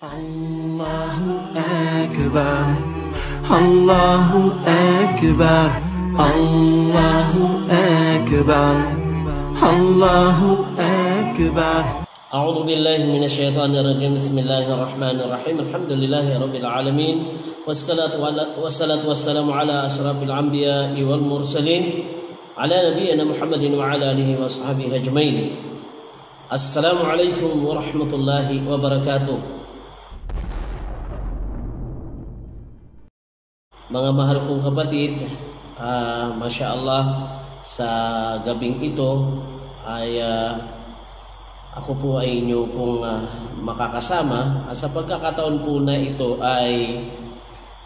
Allahu Akbar, Allahu Akbar, Allahu Akbar, Allahu Akbar. أعوذ بالله من الشيطان الرجيم. بسم الله الرحمن الرحيم. الحمد لله رب العالمين والصلاة والسلام على أشرف الأنبياء والمرسلين على نبينا محمد وعلى آله وصحبه أجمعين. السلام عليكم ورحمة الله وبركاته. Mga mahal kong kapatid, Masya Allah, sa gabing ito ay ako po ay inyo pong makakasama. Sa pagkakataon po na ito ay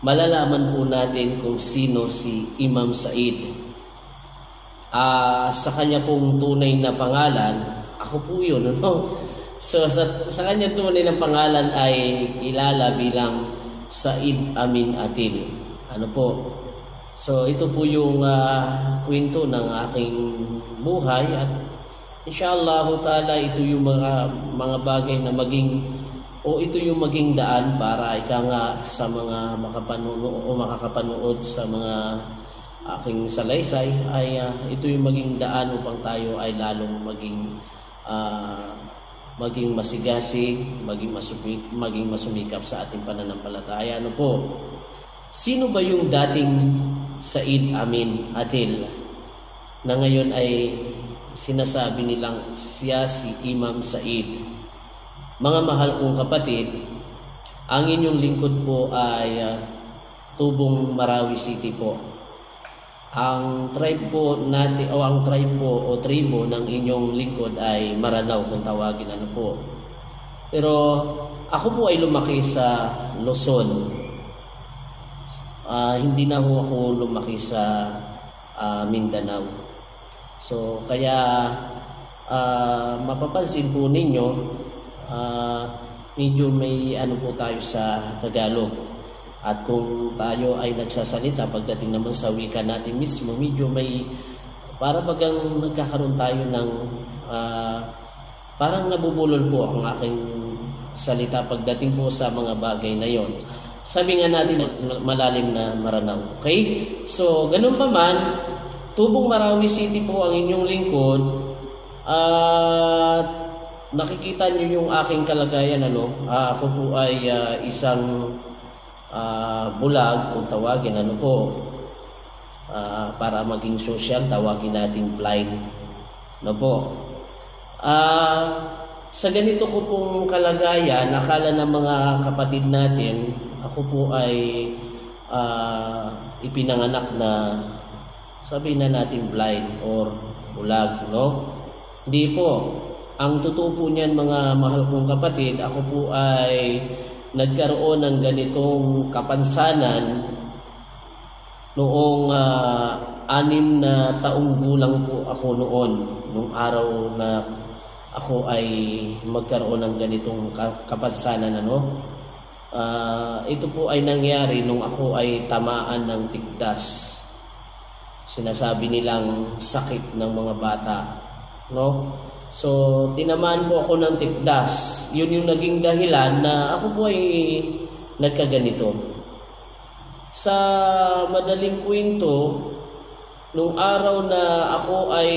malalaman po natin kung sino si Imam Said. Sa kanya pong tunay na pangalan, ako po yun. No? So sa kanya tunay na pangalan ay kilala bilang Said Amin Atil. Ano po? So ito po yung kwento ng aking buhay at inshallah ta'ala ito yung mga bagay na ito yung maging daan para ika nga sa mga makakapanood sa mga aking salaysay ay ito yung maging daan upang tayo ay lalong maging masigasig, maging masumikap sa ating pananampalataya. Ano po? Sino ba yung dating Said Amin Atil na ngayon ay sinasabi nilang siya si Imam Said? Mga mahal kong kapatid, ang inyong lingkod po ay Tubong Marawi City po. Ang tribe po natin o tribo ng inyong lingkod ay Maranao kung tawagin, ano po. Pero ako po ay lumaki sa Luzon. Hindi na ako lumaki sa Mindanao. So kaya mapapansin po ninyo medyo may ano po tayo sa Tagalog. At kung tayo ay nagsasalita pagdating naman sa wika natin mismo, medyo may para bagang nagkakaroon tayo ng parang nabubulol po ang aking salita pagdating po sa mga bagay na yon. Sabi nga natin malalim na Maranao. Okay? So ganun pa man, Tubong Marawi City po ang inyong lingkod. Nakikita nyo yung aking kalagayan. Ako po ay isang bulag kung tawagin. Ano po? Para maging social, tawagin natin blind. Ano po? Sa ganito ko pong kalagayan, akala ng mga kapatid natin, ako po ay ipinanganak na sabihin na natin blind or bulag, no? Hindi po. Ang totoo po niyan, mga mahal kong kapatid, ako po ay nagkaroon ng ganitong kapansanan noong 6 na taong gulang po ako noon, nung araw na ako ay magkaroon ng ganitong kapansanan. Ito po ay nangyari nung ako ay tamaan ng tigdas. Sinasabi nilang sakit ng mga bata, no? So tinamaan po ako ng tigdas. Yun yung naging dahilan na ako po ay nagkaganito. Sa madaling kwento, nung araw na ako ay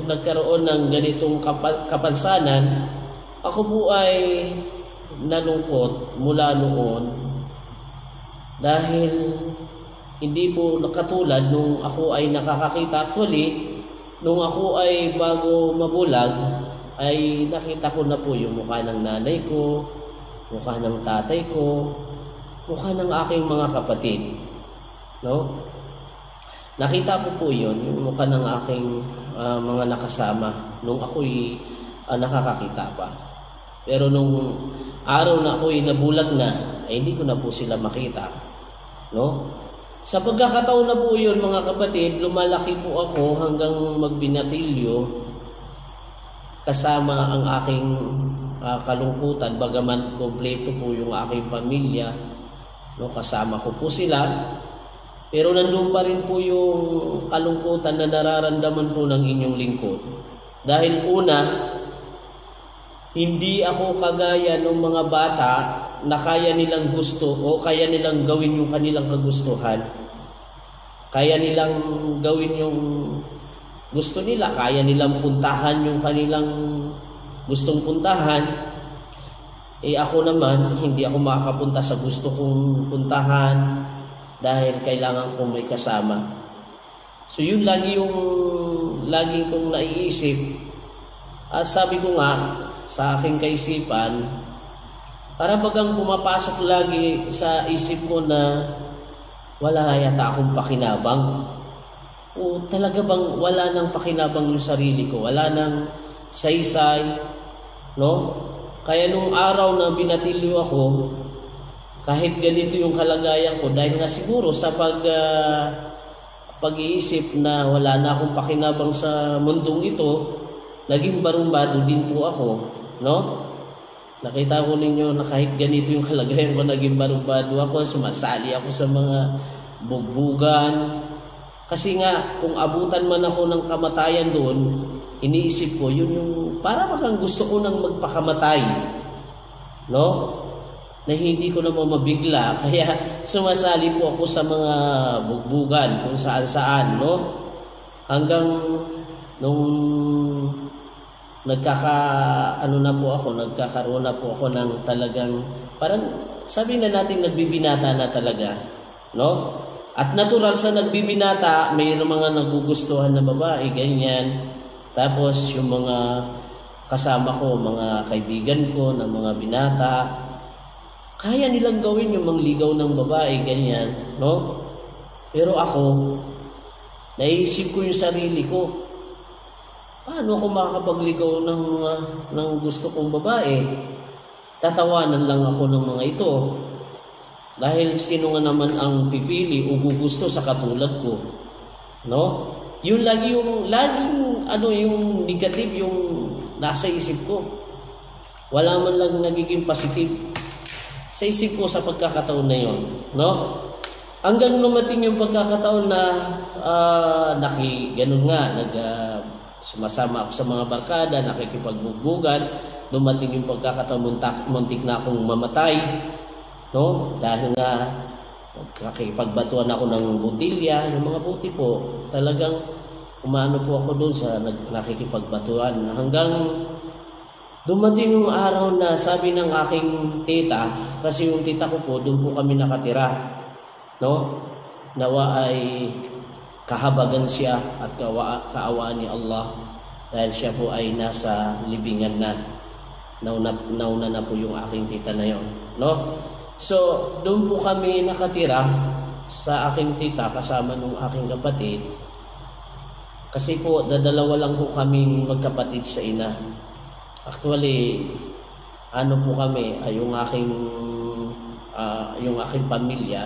nagkaroon ng ganitong kapansanan, ako po ay nalungkot mula noon dahil hindi po nakatulad nung ako ay nakakakita. Actually, nung ako ay bago mabulag, ay nakita ko na po yung mukha ng nanay ko, mukha ng tatay ko, mukha ng aking mga kapatid. No? Nakita ko po yun, yung mukha ng aking mga nakasama nung ako'y nakakakita pa. Pero nung araw na ako'y nabulag na, ay hindi ko na po sila makita. No? Sa pagkakataon na po yun, mga kapatid, lumalaki po ako hanggang magbinatilyo kasama ang aking kalungkutan, bagaman kompleto po yung aking pamilya. No? Kasama ko po sila. Pero nandun pa rin po yung kalungkutan na nararamdaman po ng inyong lingkod. Dahil una, Hindi ako kagaya ng mga bata na kaya nilang gusto o kaya nilang gawin yung kanilang kagustuhan. Kaya nilang gawin yung gusto nila, kaya nilang puntahan yung kanilang gustong puntahan. Ako naman, hindi ako makakapunta sa gusto kong puntahan dahil kailangan kong may kasama. So yun lagi kong naiisip. At sabi ko nga sa aking kaisipan, para bagang pumapasok lagi sa isip ko na wala yata akong pakinabang. O talaga bang wala nang pakinabang yung sarili ko? Wala nang saysay, no? Kaya nung araw na binatilyo ako, kahit ganito yung kalagayan ko, dahil nga siguro sa pag-iisip na wala na akong pakinabang sa mundong ito, naging barumbado din po ako, no? Nakita ko ninyo na kahit ganito yung kalagayan ko, naging barumbado ako, sumasali ako sa mga bugbugan. Kasi nga, kung abutan man ako ng kamatayan doon, iniisip ko, yun yung, para makang gusto ko nang magpakamatay, no? Na hindi ko naman mabigla, kaya sumasali po ako sa mga bugbugan, kung saan-saan, no? Hanggang nung nagkakaroon na po ako ng talagang, parang sabi na natin nagbibinata na talaga, no? At natural sa nagbibinata, mayroong mga nagugustuhan na babae, ganyan. Tapos yung mga kasama ko, mga kaibigan ko na mga binata, kaya nilang gawin yung mangligaw ng babae, ganyan, no? Pero ako, naisip ko yung sarili ko, paano ako makakapagligaw ng gusto kong babae? Tatawanan lang ako ng mga ito. Dahil sino nga naman ang pipili o gugusto sa katulad ko, no? Yun laging yung negative yung nasa isip ko. Wala man lang nagiging positive sa isip ko sa pagkakataon na yon, no? Hanggang lumating yung pagkakataon na sumasama ako sa mga barkada, nakikipagbugbugan. Dumating yung pagkakataon, muntik na akong mamatay, no? Dahil nga nakikipagbatuan ako ng butilya, yung mga buti po, talagang umano po ako doon sa nakikipagbatuan. Hanggang dumating yung araw na sabi ng aking tita, kasi yung tita ko po, doon po kami nakatira, no? Nawa ay kahabagan siya at kaawaan ni Allah dahil siya po ay nasa libingan na. Nauna na po yung aking tita na yon, no? So, doon po kami nakatira sa aking tita kasama ng aking kapatid. Kasi po, dadalawa lang po kaming magkapatid sa ina. Actually, ano po kami, yung aking pamilya,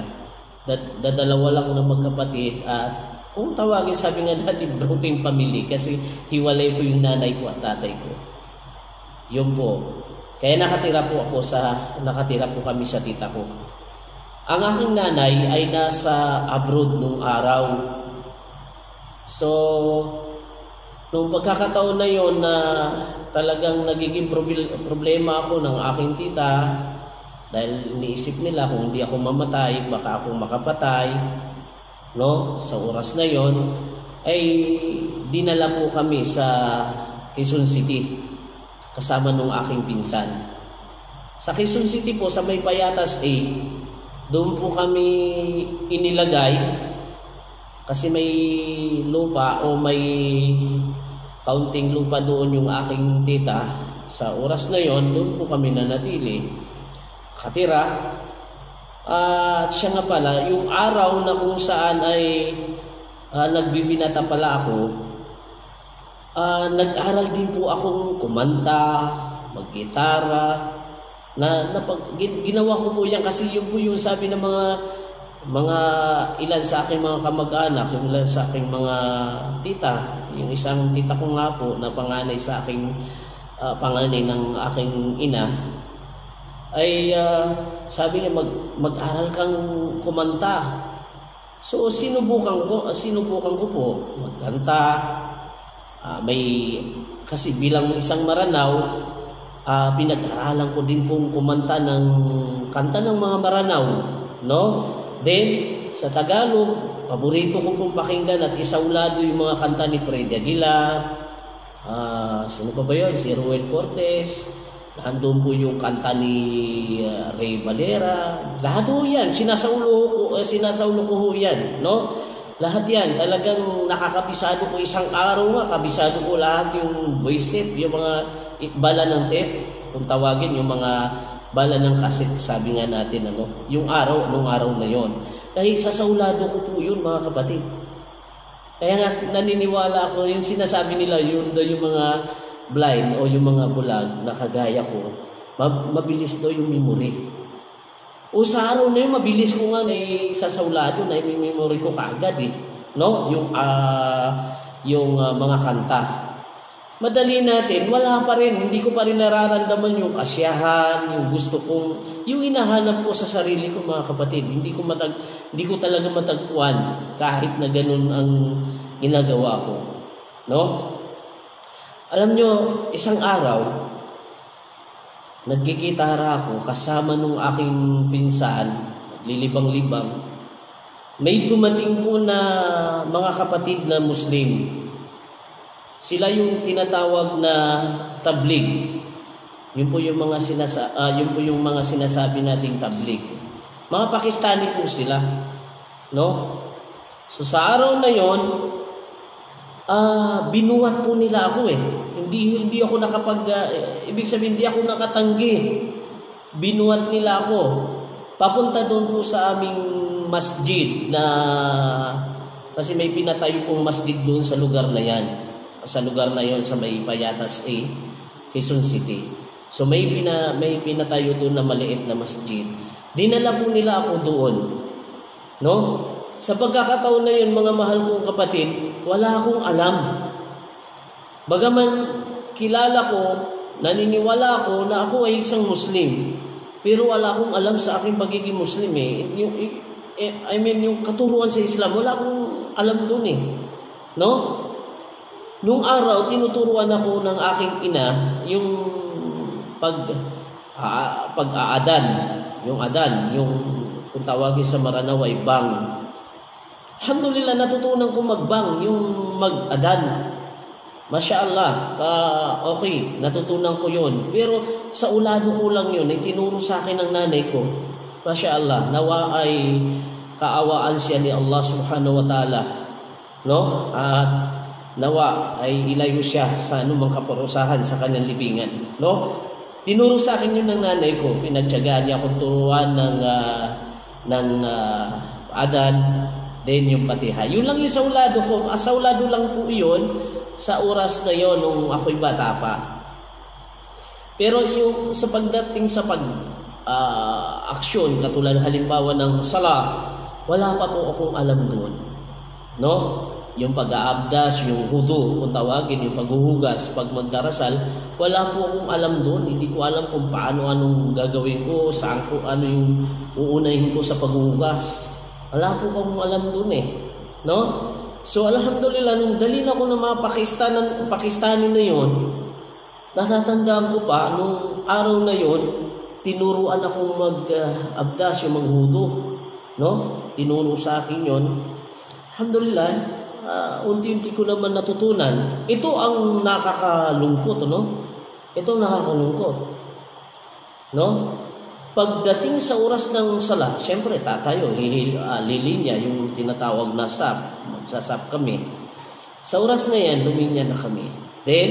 dadalawa lang ng magkapatid at kung tawagin, sabi nga natin, broken family kasi hiwalay po yung nanay ko at tatay ko. Yun po. Kaya nakatira po kami sa tita ko. Ang aking nanay ay nasa abroad nung araw. So, nung pagkakataon na yon na talagang nagiging problema ako ng aking tita dahil iniisip nila kung hindi ako mamatay, baka akong makapatay, no? Sa oras na yon ay dinala po kami sa Quezon City kasama nung aking pinsan. Sa Quezon City po, sa may Payatas A, doon po kami inilagay kasi may lupa o may kaunting lupa doon yung aking tita. Sa oras na yon, doon po kami nanatili, katira. At siya nga pala, yung araw na kung saan ay nagbibinata pala ako, nag-aral din po akong kumanta, maggitara, ginawa ko po yan kasi yun po yung sabi ng mga ilan sa aking mga kamag-anak, yung ilan sa aking mga tita, yung isang tita ko nga po na panganay sa aking panganay ng aking ina, ay sabi niya mag-aral kang kumanta. So sinubukan ko po magkanta. Kasi bilang isang Maranaw, pinag-aralan ko din pong kumanta ng kanta ng mga Maranao, no? Then sa Tagalog, paborito ko pong pakinggan at isaulado yung mga kanta ni Freddy Aguilar, sino pa ba yun? Si Ruel Cortez, nandun po yung kanta ni Ray Valera, lahat ho yan, sinasaulo ko ho yan, no? Lahat yan, talagang nakakabisado ko isang araw nga, kabisado ko lahat yung voice tape, yung mga bala ng tape, kung tawagin, yung mga bala ng cassette, sabi nga natin, ano, yung araw, nung araw na yon. Dahil sasaulado ko po yun, mga kapatid. Kaya nga naniniwala ako, yung sinasabi nila, yun daw yung mga blind o yung mga bulag na kagaya ko, mabilis daw yung memory. O sa araw na yun, mabilis ko nga may sasaulado na yung memory ko kaagad eh. No? Yung mga kanta. Madali natin, wala pa rin. Hindi ko pa rin nararamdaman yung kasiyahan, yung gusto kong, yung hinahanap ko sa sarili ko, mga kapatid. Hindi ko talaga matagpuan kahit na ganun ang ginagawa ko. No? Alam nyo, isang araw, naggigitara ako kasama nung aking pinsan, lilibang-libang. May dumating po na mga kapatid na Muslim. Sila yung tinatawag na tablig. Yun po yung mga sinasabi nating tablig. Mga Pakistani po sila, no? So sa araw na yon, binuhat po nila ako eh. Hindi ako ibig sabihin, hindi ako nakatanggi. Binuhat nila ako. Papunta doon po sa aming masjid na, kasi may pinatayo pong masjid doon sa lugar na yan. Sa lugar na yon sa may Payatas A, Quezon City. So may pinatayo doon na maliit na masjid. Dinala po nila ako doon. No? Sa pagkakataon na yun, mga mahal kong kapatid, wala akong alam. Bagaman kilala ko, naniniwala ako na ako ay isang Muslim. Pero wala akong alam sa aking pagiging Muslim eh. Yung katuruan sa Islam, wala akong alam doon eh. No? Nung araw, tinuturuan ako ng aking ina yung pag-aadan. Yung adan, yung kung tawagin sa Maranao ay bang. Alhamdulillah, natutunan ko magbang, yung mag-adan. Masya Allah, okay, natutunan ko yun. Pero sa ulado ko lang yun, ay tinuro sa akin ng nanay ko. Masya Allah, nawa ay kaawaan siya ni Allah subhanahu wa ta'ala. No? At nawa ay ilayo siya sa anumang kaparusahan sa kanyang libingan. No? Tinuro sa akin yun ng nanay ko. Pinagtyagaan niya akong turuan ng adan, then yung Fatiha. Yun lang yung saulado ko. Saulado lang po yun sa oras na yon nung ako'y bata pa. Pero yung sa pagdating sa aksyon, katulad halimbawa ng sala, wala pa po akong alam doon. No? Yung pag-aabdas, yung hudu, kung tawagin, yung paghuhugas, pag magdarasal, wala po akong alam doon. Hindi ko alam kung paano, anong gagawin ko, saan ko, ano yung uunahin ko sa paghuhugas. Wala po akong alam doon eh. No? So alhamdulillah, nung dalhin ako ng mga Pakistani na yon, natatandaan ko pa, nung araw na yon, tinuruan akong mag-abdas, yung maghudo. No? Tinuro sa akin yon. Alhamdulillah, unti-unti ko naman natutunan. Ito ang nakakalungkot, no? Ito ang nakakalungkot. No? Pagdating sa oras ng sala, siyempre tatayo, lilinya yung tinatawag na sap. Magsasap kami. Sa oras na yan, luminya na kami. Then,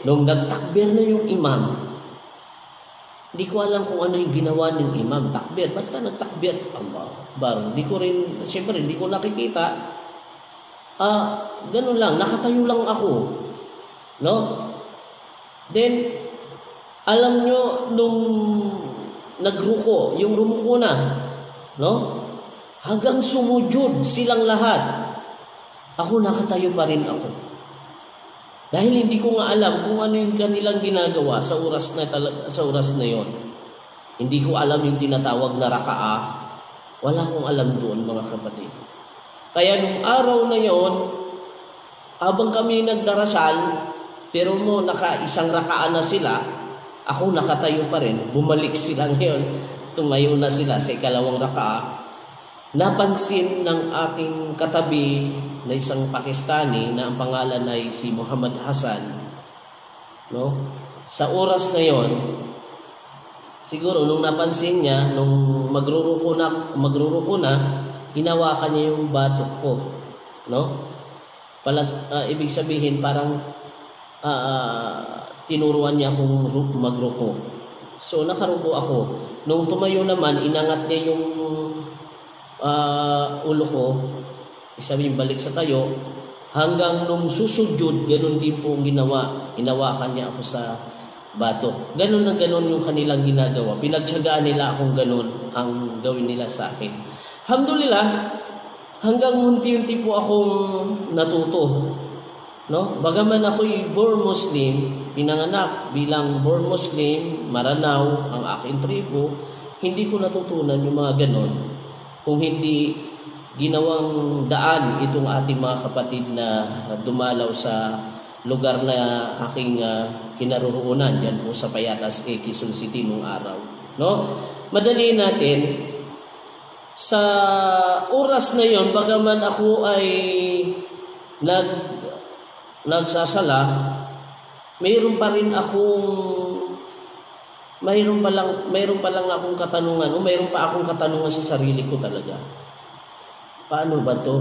nung nagtakbir na yung imam, hindi ko alam kung ano yung ginawa ng imam. Takbir, basta nagtakbir. Allah, baro. Hindi ko rin, siyempre, hindi ko nakikita. Ganun lang, nakatayo lang ako. No? Then, alam nyo, nung nagruko, yung rumuko na, no? Hanggang sumujud silang lahat. Ako nakatayo pa rin ako. Dahil hindi ko nga alam kung ano yung kanilang ginagawa sa oras na yon. Hindi ko alam yung tinatawag na raka'a. Wala akong alam doon, mga kapatid. Kaya nung araw na yon, habang kami nagdarasal, pero naka isang raka'a na sila, ako nakatayo pa rin, bumalik sila ngayon, tumayo na sila sa ikalawang raka'a. Napansin ng aking katabi na isang Pakistani na ang pangalan ay si Muhammad Hassan, no? Sa oras na yon, siguro nung napansin niya, nung magruruko na, hinawakan niya yung batok ko, no? Ibig sabihin parang tinuruan niya akong magruko. So nakaruko ako. Nung tumayo naman, inangat niya yung ulo ko, isabihin balik sa tayo, hanggang nung susujud, ganun din po ang ginawa. Inawakan niya ako sa batok. Ganun na ganun yung kanilang ginagawa. Pinagtiyagaan nila akong ganun ang gawin nila sa akin. Alhamdulillah, hanggang unti-unti po akong natuto. No? Bagaman ako'y born Muslim, pinanganak bilang born Muslim, Maranao, ang aking tribo, hindi ko natutunan yung mga ganon. Kung hindi ginawang daan itong ating mga kapatid na dumalaw sa lugar na aking kinaroroonan, yan po sa Payatas, Quezon City nung araw. No? Madali natin, sa oras na yon, bagaman ako ay nagsasala, mayroon pa lang akong katanungan, o mayroon pa akong katanungan sa sarili ko talaga. Paano ba to?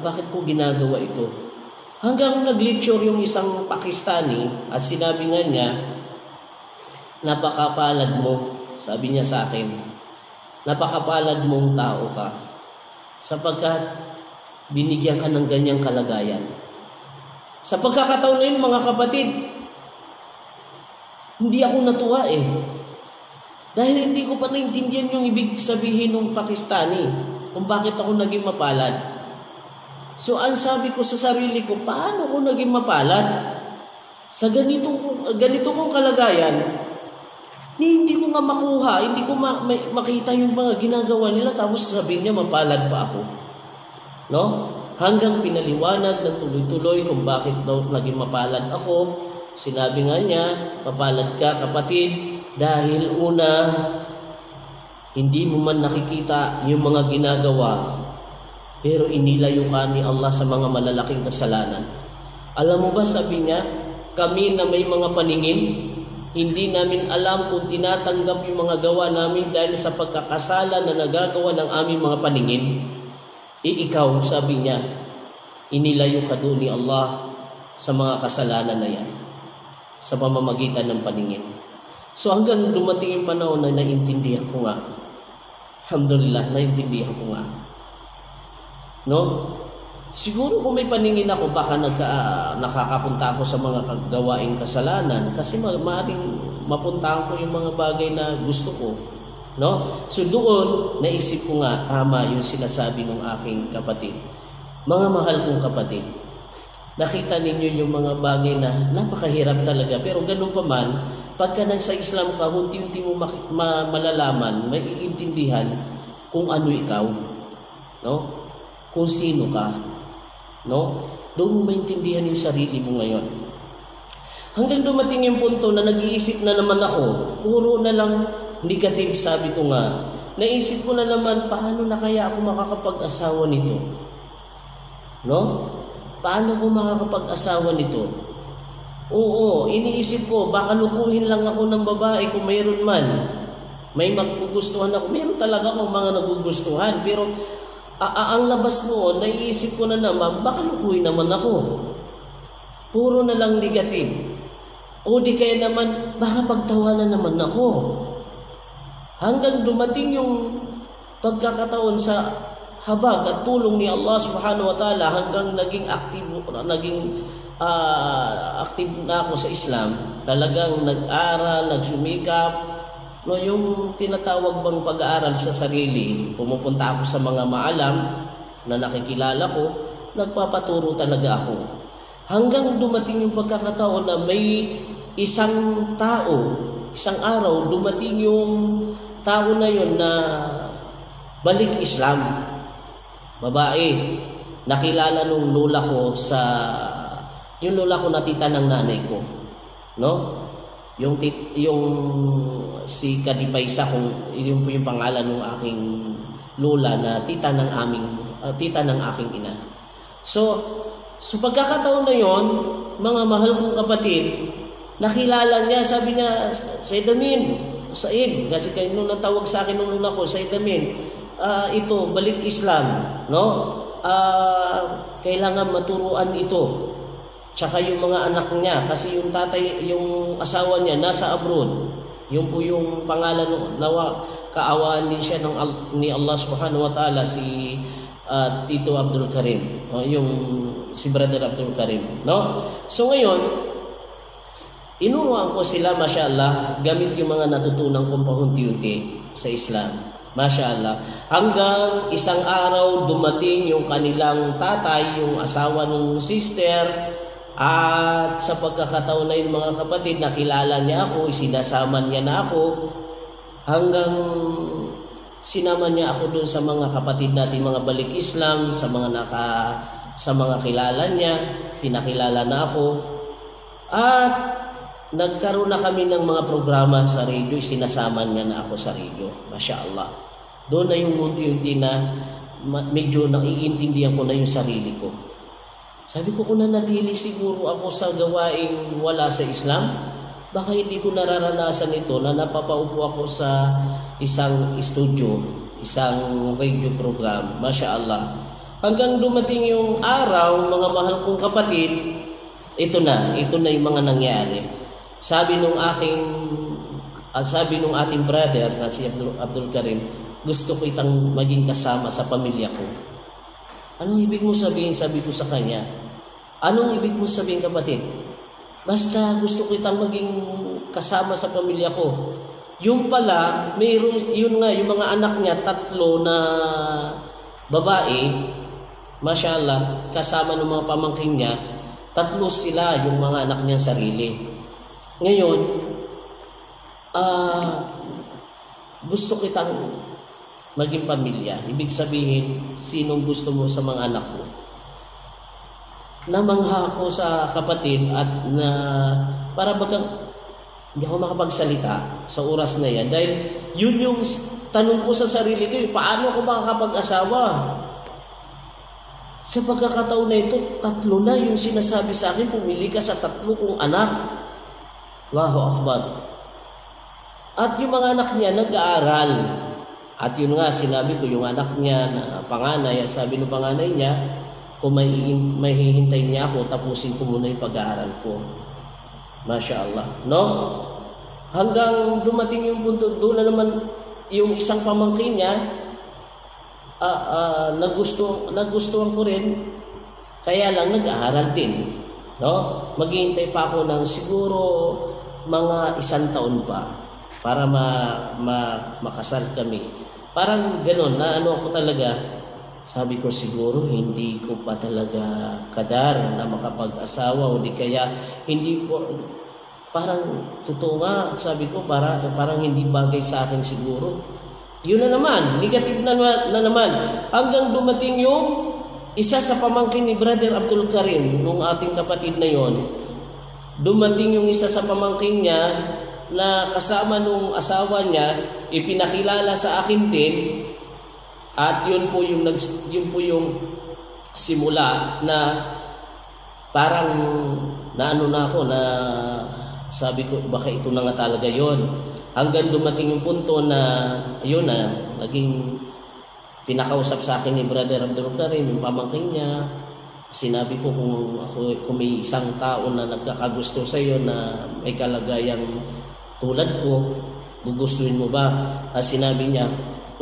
Bakit ko ginagawa ito? Hanggang nag-lecture yung isang Pakistani at sinabi nga niya, napakapalad mo, sabi niya sa akin, napakapalad mong tao ka sapagkat binigyan ka ng ganyang kalagayan. Sa pagkakataon na yun, mga kapatid, hindi ako natuwa dahil hindi ko pa naintindihan yung ibig sabihin ng Pakistani kung bakit ako naging mapalad. So ang sabi ko sa sarili ko, paano ako naging mapalad sa ganito kong kalagayan? Hindi ko nga makuha, hindi ko makita yung mga ginagawa nila, tapos sabihin niya mapalad pa ako. No? Hanggang pinaliwanag ng tuloy-tuloy kung bakit daw naging mapalad ako. Sinabi nga niya, mapalad ka kapatid, dahil una, hindi mo man nakikita yung mga ginagawa, pero inilayo ka ni Allah sa mga malalaking kasalanan. Alam mo ba, sabi niya, kami na may mga paningin, hindi namin alam kung tinatanggap yung mga gawa namin dahil sa pagkakasala na nagagawa ng aming mga paningin. Ikaw, sabi niya, inilayo ka doon ni Allah sa mga kasalanan na yan, sa pamamagitan ng paningin. So hanggang dumating yung panahon na naintindihan ko nga. Alhamdulillah, naintindihan ko nga. No? Siguro kung may paningin ako, baka nakakapunta ako sa mga gawaing kasalanan kasi maaaring mapuntahan ko yung mga bagay na gusto ko. No? So doon, naisip ko nga, tama yung sinasabi ng aking kapatid. Mga mahal kong kapatid, nakita ninyo yung mga bagay na napakahirap talaga. Pero ganun pa man, pagka nasa Islam ka, unti-unti mo malalaman, maiintindihan kung ano ikaw. No? Kung sino ka. No? Doon mo maintindihan yung sarili mo ngayon. Hanggang dumating yung punto na nag-iisip na naman ako, puro na lang negative, sabi ko nga. Naisip ko na naman, paano na kaya ako makakapag-asawa nito? No? Paano ko makakapag-asawa nito? Oo, iniisip ko, baka lukuhin lang ako ng babae kung mayroon man. May magugustuhan ako. Mayroon talaga akong mga nagugustuhan. Pero ang labas noon, naiisip ko na naman, baka lukuhin naman ako. Puro na lang negative. O di kaya naman, baka pagtawanan naman ako. Hanggang dumating yung pagkakataon sa habag at tulong ni Allah subhanahu wa ta'ala, hanggang naging active na ako sa Islam. Talagang nag-aral, nagsumikap. No, yung tinatawag bang pag-aaral sa sarili, pumupunta ako sa mga maalam na nakikilala ko, nagpapaturo talaga ako. Hanggang dumating yung pagkakataon na may isang araw, dumating yung tao na yun na balik Islam. Babae, nakilala nung lola ko yung lola ko na tita ng nanay ko. No? yung si Kadipaysa, kung yun po yung pangalan ng aking lola na tita ng aking ina. So pagkakataon na yon, mga mahal kong kapatid, nakilala niya, sabi niya, Said, kasi kayo nung natawag sa akin nung luna ko, Said Amin, ito, balik Islam, no? Kailangan maturuan ito. Tsaka yung mga anak niya, kasi yung tatay, yung asawa niya nasa abroad. Yung po yung pangalan, nawa kaawaan din siya ni Allah Subhanahu wa Ta'ala, si Tito Abdul Karim, si Brother Abdul Karim, no? So ngayon, inuruan ko sila, mashallah, gamit yung mga natutunan kong pahunti-unti sa Islam. Mashallah. Hanggang isang araw dumating yung kanilang tatay, yung asawa ng sister, at sa pagkakataon na yun, mga kapatid, nakilala niya ako, isinasama niya na ako, hanggang sinama niya ako doon sa mga kapatid natin, mga balik Islam, sa mga kilala niya, pinakilala na ako, at nagkaroon na kami ng mga programa sa radio, isinasama niya na ako sa radio. Masya Allah. Doon na yung unti-unti na medyo naiintindihan ko na yung sarili ko. Sabi ko, kung nanatili siguro ako sa gawaing wala sa Islam, baka hindi ko nararanasan ito na napapaupo ako sa isang studio, isang radio program. Masya Allah. Hanggang dumating yung araw, mga mahal kong kapatid, ito na yung mga nangyari. Sabi nung ating brother na si Abdul Karim, gusto ko itang maging kasama sa pamilya ko. Anong ibig mo sabihin? Sabi ko sa kanya. Anong ibig mo sabihin, kapatid? Basta gusto ko itang maging kasama sa pamilya ko. Yung pala, yung mga anak niya, 3 na babae, mashallah, kasama ng mga pamangkin niya, 3 sila, yung mga anak niya sarili. Ngayon, gusto kitang maging pamilya. Ibig sabihin, sinong gusto mo sa mga anak mo? Namangha ako sa kapatid at na para hindi ako makapagsalita sa oras na yan. Dahil yun yung tanong ko sa sarili ko, paano ako makakapag-asawa? Sa pagkakataon na ito, 3 na yung sinasabi sa akin, pumili ka sa 3 kong anak. Allahu Akbar. At yung mga anak niya nag-aaral. At yun nga, sinabi ko, yung anak niya na panganay, sabi ng panganay niya, kung may hihintay niya ako, tapusin ko muna yung pag-aaral ko. Masya Allah. No? Hanggang dumating yung punto, doon na naman yung isang pamangkin niya, nagustuhan ko rin, kaya lang nag-aaral din. No? Maghihintay pa ako ng siguro mga 1 taon pa para makasal kami. Parang gano'n, na ano ako talaga, sabi ko siguro hindi ko pa talaga kadar na makapag-asawa, o di kaya hindi ko, parang totoo nga, sabi ko parang hindi bagay sa akin siguro. Yun na naman, negative na naman, hanggang dumating yung isa sa pamangkin ni Brother Abdul Karim, nung ating kapatid na yon. Dumating yung isa sa pamangkin niya na kasama nung asawa niya, ipinakilala sa akin din, at yun po yung simula na parang naano na ako na sabi ko baka ito na nga talaga yon. Hanggang dumating yung punto na yun na naging pinakausap sa akin ni Brother Abdul Karim, yung pamangkin niya. Sinabi ko, kung may isang tao na nagkakagusto sa iyo na may kalagayang tulad ko, gugustuhin mo ba? Sinabi niya,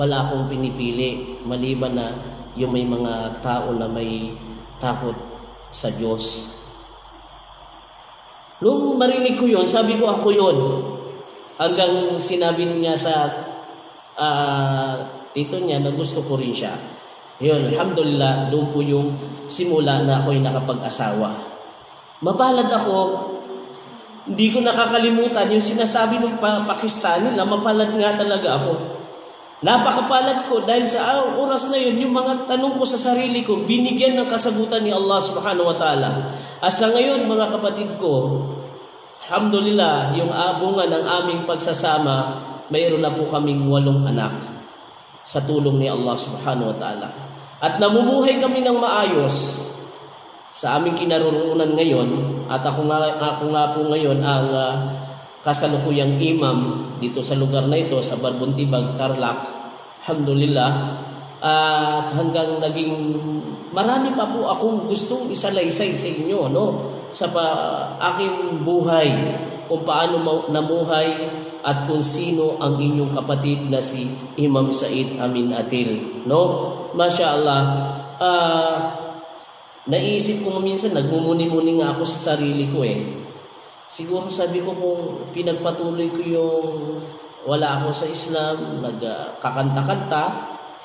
wala akong pinipili maliban na yung may mga tao na may takot sa Diyos. Nung marinig ko yun, sabi ko ako yun. Hanggang sinabi niya sa tito niya na gusto ko rin siya. Yun, alhamdulillah, doon po yung simula na ako'y nakapag-asawa. Mapalad ako, hindi ko nakakalimutan yung sinasabi ng Pakistani na mapalad nga talaga ako. Napakapalad ko dahil sa oras na yun, yung mga tanong ko sa sarili ko, binigyan ng kasagutan ni Allah Subhanahu wa Ta'ala. Asa ngayon, mga kapatid ko, alhamdulillah, yung bunga ng aming pagsasama, mayroon na po kaming 8 anak sa tulong ni Allah subhanahu wa ta'ala. At namumuhay kami ng maayos sa aming kinaroroonan ngayon. At ako nga po ngayon ang kasalukuyang imam dito sa lugar na ito, sa Barbuntibag, Tarlac. Alhamdulillah. At hanggang naging marami pa po akong gustong isalaysay sa inyo, no? Sa aking buhay, kung paano namuhay at kung sino ang inyong kapatid na si Imam Said Amin Atil, no? Masya-Allah. Naisip ko minsan, nagmumuni-muni nga ako sa sarili ko Siguro sabi ko, kung pinagpatuloy ko yung wala ako sa Islam, nagkakanta-kanta,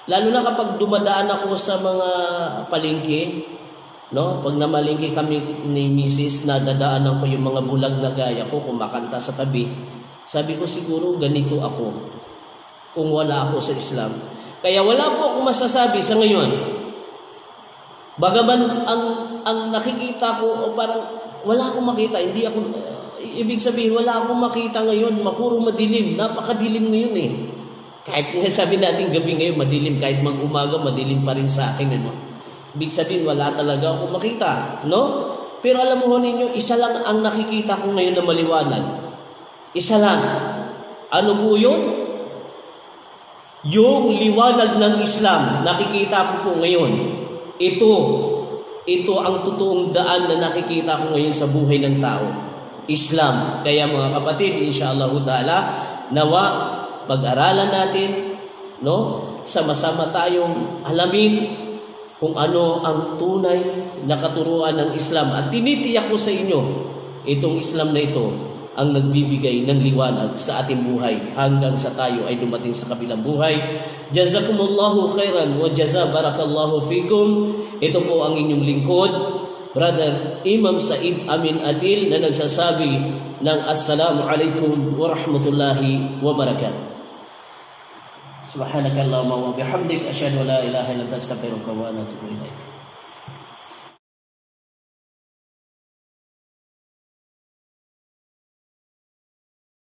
lalo na kapag dumadaan ako sa mga palengke, no? Pag namalengke kami ni Mrs., nadadaanan ko yung mga bulag na gaya ko, kumakanta sa tabi. Sabi ko, siguro ganito ako kung wala ako sa Islam. Kaya wala po akong masasabi sa ngayon. Bagaman ang nakikita ko, o parang wala akong makita, hindi ako, ibig sabihin wala akong makita ngayon, puro madilim, napakadilim ngayon Kahit nga sabi natin gabi ngayon madilim, kahit mag-umaga madilim pa rin sa akin, Ibig sabihin wala talaga akong makita, no? Pero alam mo ninyo, isa lang ang nakikita ko ngayon na maliwanag. Isa lang. Ano po yun? Yung liwanag ng Islam, nakikita ko po ngayon. Ito ang totoong daan na nakikita ko ngayon sa buhay ng tao. Islam. Kaya mga kapatid, inshallah ta'ala, nawa pag-aralan natin, no? Sama-sama tayong alamin kung ano ang tunay na katuruan ng Islam. At tinitiyak ko sa inyo, itong Islam na ito ang nagbibigay ng liwanag sa ating buhay hanggang sa tayo ay dumating sa kabilang buhay. Jazakumullahu khairan wa jazabarakallahu fikum. Ito po ang inyong lingkod, Brother Imam Said Amin Atil, na nagsasabi ng Assalamu alaikum wa rahmatullahi wa barakatuh. Subhanakallahumma wa bihamdik, asyhadu an la ilaha illa anta, astaghfiruka wa atubu ilaik.